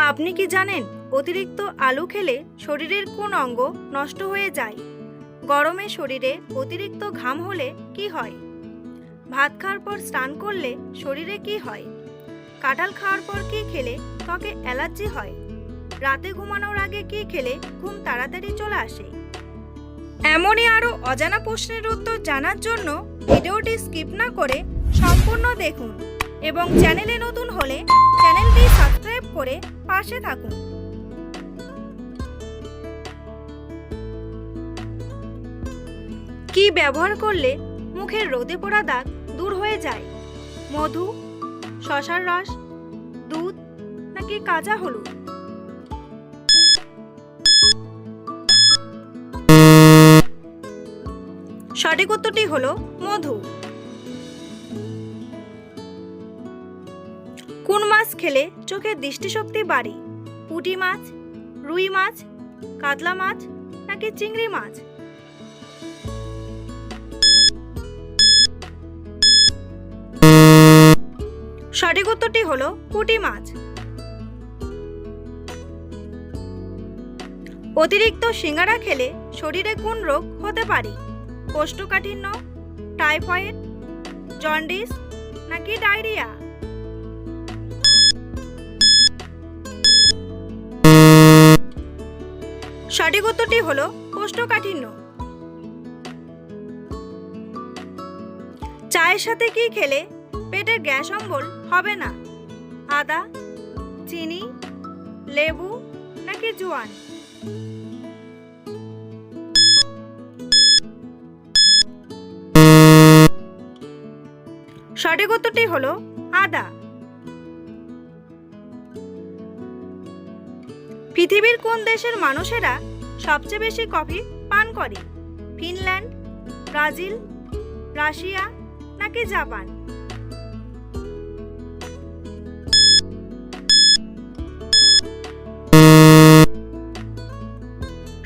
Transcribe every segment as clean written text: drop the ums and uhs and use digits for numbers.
আপনি কি জানেন অতিরিক্ত আলু খেলে শরীরের কোন অঙ্গ নষ্ট হয়ে যায়? গরমে শরীরে অতিরিক্ত ঘাম হলে কি হয়? ভাত খাওয়ার পর স্নান করলে শরীরে কি হয়? কাঁঠাল খাওয়ার পর কি খেলে ত্বকে অ্যালার্জি হয়? রাতে ঘুমানোর আগে কি খেলে ঘুম তাড়াতাড়ি চলে আসে? এমনই আরও অজানা প্রশ্নের উত্তর জানার জন্য ভিডিওটি স্কিপ না করে সম্পূর্ণ দেখুন এবং চ্যানেলে নতুন হলে চ্যানেলটি সাবস্ক্রাইব করে পাশে থাকুন। কি ব্যবহার করলে মুখের রোদে পোড়া দাগ দূর হয়ে যায়? মধু, শসার রস, দুধ নাকি কাঁচা হলুদ? সঠিক উত্তরটি হলো মধু। কোন মাছ খেলে চোখের দৃষ্টিশক্তি বাড়ে? পুঁটি মাছ, রুই মাছ, কাতলা মাছ নাকি চিংড়ি মাছ? সঠিক উত্তরটি হলো পুঁটি মাছ। অতিরিক্ত সিঙ্গারা খেলে শরীরে কোন রোগ হতে পারে? কোষ্ঠকাঠিন্য, টাইফয়েড, জন্ডিস নাকি ডায়রিয়া? সঠিক উত্তরটি হলো কোষ্ঠকাঠিন্য। চায়ের সাথে কি খেলে পেটের গ্যাস অম্বল হবে না? আদা, চিনি, লেবু নাকি জোয়ান? সঠিক উত্তরটি হলো আদা। পৃথিবীর কোন দেশের মানুষেরা সবচেয়ে বেশি কফি পান করে? ফিনল্যান্ড, ব্রাজিল, রাশিয়া নাকি জাপান?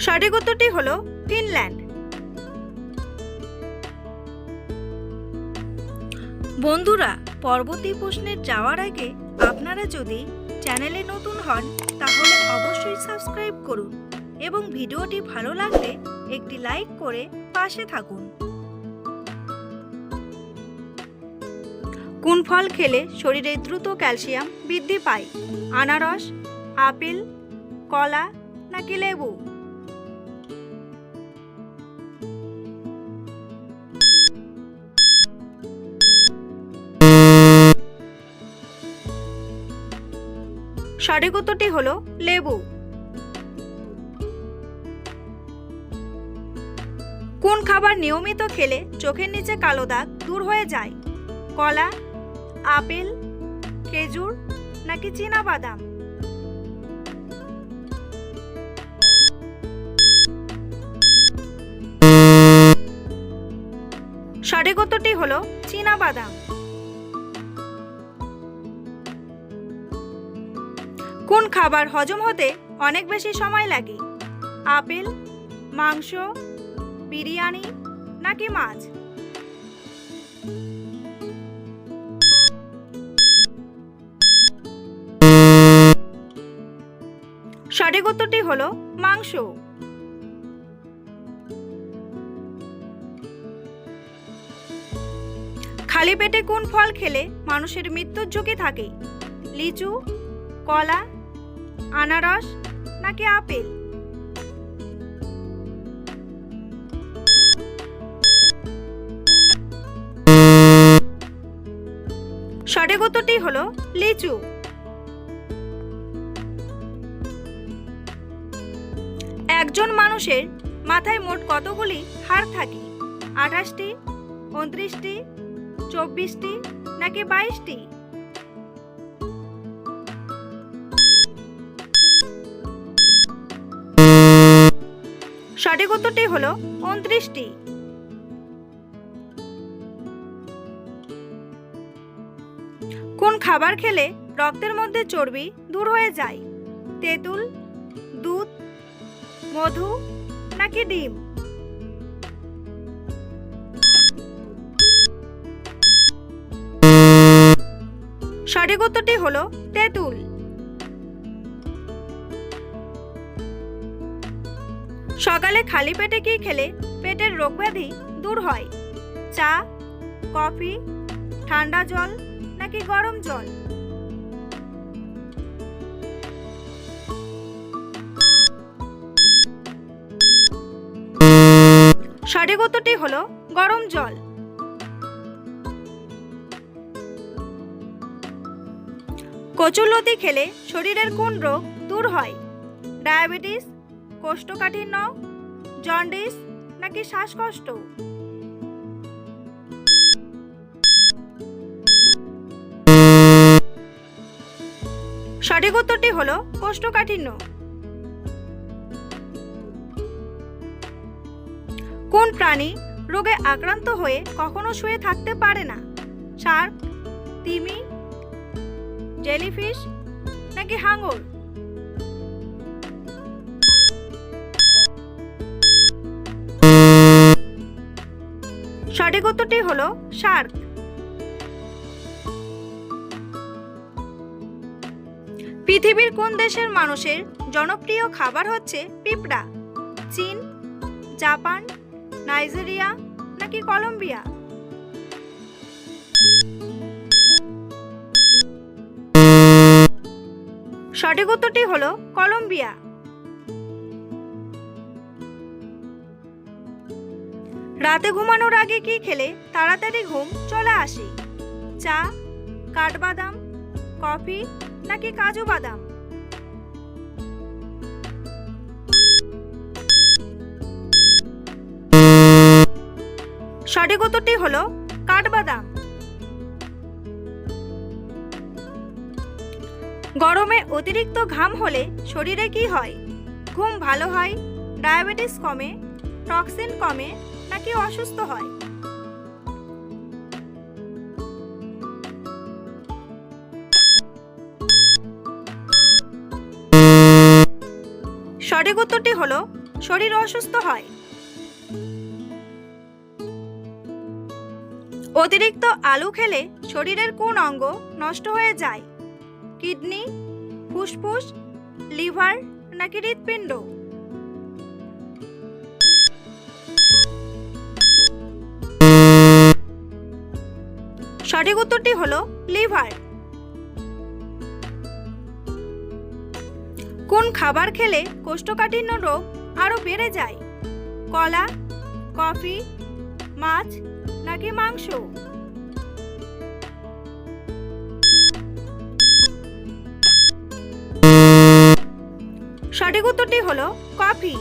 সঠিক উত্তরটি হলো ফিনল্যান্ড। বন্ধুরা, পরবর্তী প্রশ্নে যাওয়ার আগে আপনারা যদি চ্যানেলে নতুন হন তাহলে অবশ্যই সাবস্ক্রাইব করুন এবং ভিডিওটি ভালো লাগলে একটি লাইক করে পাশে থাকুন। কোন ফল খেলে শরীরে দ্রুত ক্যালসিয়াম বৃদ্ধি পায়? আনারস, আপেল, কলা নাকি লেবু? সঠিক উত্তরটি হলো লেবু। কোন খাবার নিয়মিত খেলে চোখের নিচে কালো দাগ দূর হয়ে যায়? কলা, আপেল, খেজুর নাকি চীনা বাদাম? সঠিক উত্তরটি হলো চীনা বাদাম। কোন খাবার হজম হতে অনেক বেশি সময় লাগে? আপেল, মাংস, বিরিয়ানি নাকি মাছ? সঠিক উত্তরটি হলো মাংস। খালি পেটে কোন ফল খেলে মানুষের মৃত্যুর ঝুঁকি থাকে? লিচু, কলা, আনারস নাকি আপেল? সঠিক উত্তরটি হলো লিচু। একজন মানুষের মাথায় মোট কতগুলি হাড় থাকে? 28টি, 29টি, 24টি নাকি 22টি? সঠিক উত্তরটি হলো 29টি। কোন খাবার খেলে রক্তের মধ্যে চর্বি দূর হয়ে যায়? তেঁতুল, দুধ, মধু নাকি ডিম? সঠিক উত্তরটি হলো তেঁতুল। সকালে খালি পেটে কি খেলে পেটের রোগব্যাধি দূর হয়? চা, কফি, ঠান্ডা জল নাকি গরম জল? সঠিক উত্তরটি হলো গরম জল। কচুরলতি খেলে শরীরের কোন রোগ দূর হয়? ডায়াবেটিস, কোষ্ঠকাঠিন্য, জন্ডিস নাকি শ্বাসকষ্ট? সঠিক উত্তরটি হলো কোষ্ঠকাঠিন্য। কোন প্রাণী রোগে আক্রান্ত হয়ে কখনো শুয়ে থাকতে পারে না? শার্ক, তিমি, জেলিফিশ নাকি হাঙর? সঠিক উত্তরটি হলো শার্ক। পৃথিবীর কোন দেশের মানুষের জনপ্রিয় খাবার হচ্ছে পিঁপড়া? চীন, জাপান, নাইজেরিয়া নাকি কলম্বিয়া? সঠিক উত্তরটি হলো কলম্বিয়া। রাতে ঘুমানোর আগে কি খেলে তাড়াতাড়ি ঘুম চলে আসে? চা, কাঠবাদাম, কফি নাকি কাজু বাদাম? সঠিক উত্তরটি হলো কাঠবাদাম। গরমে অতিরিক্ত ঘাম হলে শরীরে কি হয়? ঘুম ভালো হয়, ডায়াবেটিস কমে, টক্সিন কমে নাকি অসুস্থ হয়? সঠিক উত্তরটি হলো শরীর অসুস্থ হয়। অতিরিক্ত আলু খেলে শরীরের কোন অঙ্গ নষ্ট হয়ে যায়? কিডনি, ফুসফুস, লিভার নাকি হৃৎপিণ্ড? সঠিক উত্তরটি হলো লিভার। কোন খাবার খেলে কোষ্ঠকাঠিন্য রোগ আরো বেড়ে যায়? কলা, কফি, মাছ নাকি মাংস? সঠিক উত্তরটি হলো কফি।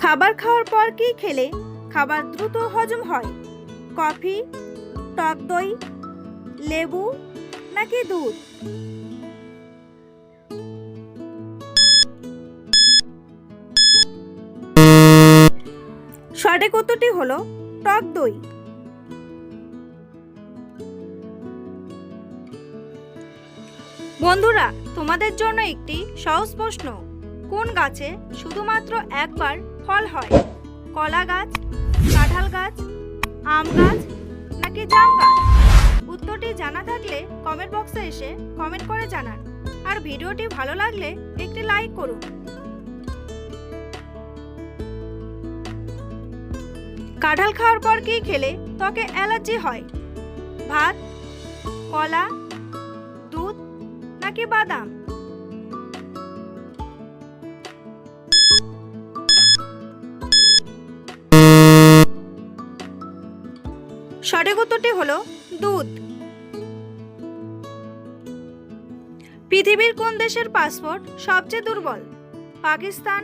খাবার খাওয়ার পর কি খেলে খাবার দ্রুত হজম হয়? কফি, টক দই, লেবু নাকি দুধ? সঠিক উত্তরটি হলো টক দই। বন্ধুরা, তোমাদের জন্য একটি সহজ প্রশ্ন। কোন গাছে শুধুমাত্র একবার ফল হয়? কলা গাছ, কাঁঠাল গাছ, আম গাছ নাকি জাম গাছ? উত্তরটি জানা থাকলে কমেন্ট বক্সে এসে কমেন্ট করে জানান। আর ভিডিওটি ভালো লাগলে একটি লাইক করুন। কাঁঠাল খাওয়ার পর কি খেলে ত্বকে অ্যালার্জি হয়? ভাত, কলা, দুধ নাকি বাদাম? সঠিক উত্তরটি হলো দুধ। পৃথিবীর কোন দেশের পাসপোর্ট সবচেয়ে দুর্বল? পাকিস্তান,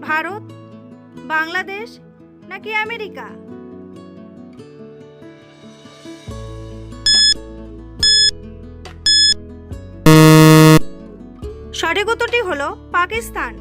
ভারত, বাংলাদেশ নাকি আমেরিকা? সঠিক উত্তরটি হলো পাকিস্তান।